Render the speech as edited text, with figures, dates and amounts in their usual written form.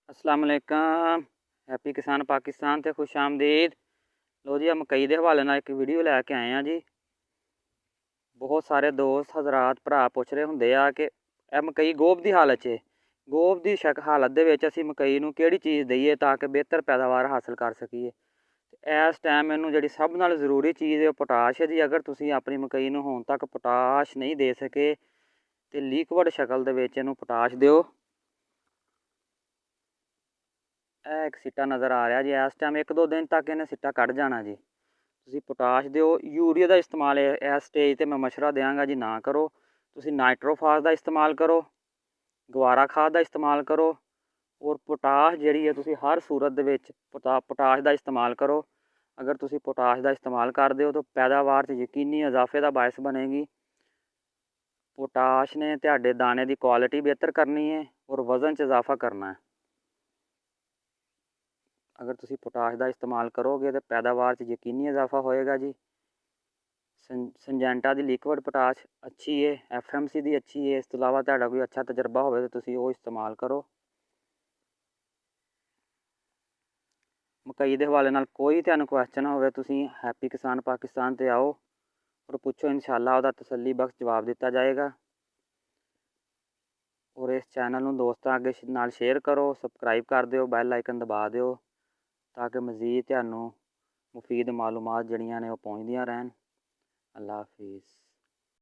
अस्सलाम वालेकुम। हैप्पी किसान पाकिस्तान ते खुश आमदीद। लो जी, मकई के हवाले नाल एक वीडियो लैके आए हैं जी। बहुत सारे दोस्त हज़रात भरा पुछ रहे होंगे आ कि मकई गोभ की हालत च गोभ की हालत दे विच असीं मकई नूं किहड़ी चीज़ दईए ताकि बेहतर पैदावार हासिल कर सकीए। इस टाइम मैनूं जिहड़ी सब नाल जरूरी चीज़ है पोटाश है जी। अगर तुसीं अपनी मकई नूं हुण तक पोटाश नहीं दे सके तो लीक्विड शक्ल दे विच इहनूं पोटाश दिओ। एक सिट्टा नज़र आ रहा जी इस टाइम, 1-2 दिन तक इन्हें सिट्टा कट जाना जी। तुसीं पोटाश दिओ। यूरिया का इस्तेमाल इस स्टेज पर मैं मशवरा देंगा जी ना करो। तुसीं नाइट्रोफास का इस्तेमाल करो, गवारा खाद का इस्तेमाल करो और पोटाश जिहड़ी है तुसीं हर सूरत दे विच पोटाश का इस्तेमाल करो। अगर तुसीं पोटाश का इस्तेमाल करदे हो तो पैदावार च यकीनी इजाफे का बायस बनेगी। पोटाश ने तुहाडे दाने की क्वालिटी बेहतर करनी है और वज़न च इजाफा करना है। अगर तुसीं पोटाश का इस्तेमाल करोगे तो पैदावार च यकीनी इजाफा होएगा जी। संजेंटा की लिक्विड पोटाश अच्छी है, FMC की अच्छी है। इस तो इलावा तुहाडा कोई अच्छा तजर्बा हो तो तुसीं वो इस्तेमाल करो। मकई के हवाले नाल कोई तुहानूं क्वेश्चन होवे तुसीं हैप्पी किसान पाकिस्तान ते आओ और पुछो, इंशाअल्लाह उहदा तसल्ली बख्श जवाब दिता जाएगा। और इस चैनल नूं दोस्तां अगे नाल शेयर करो, सबसक्राइब कर दिओ, बैल आइकन दबा दिओ ताकि मज़ीद तुहानूं मुफीद मालूमात जिहड़ियां ने वो पहुँचदियां रहन। अल्लाह हाफिज़।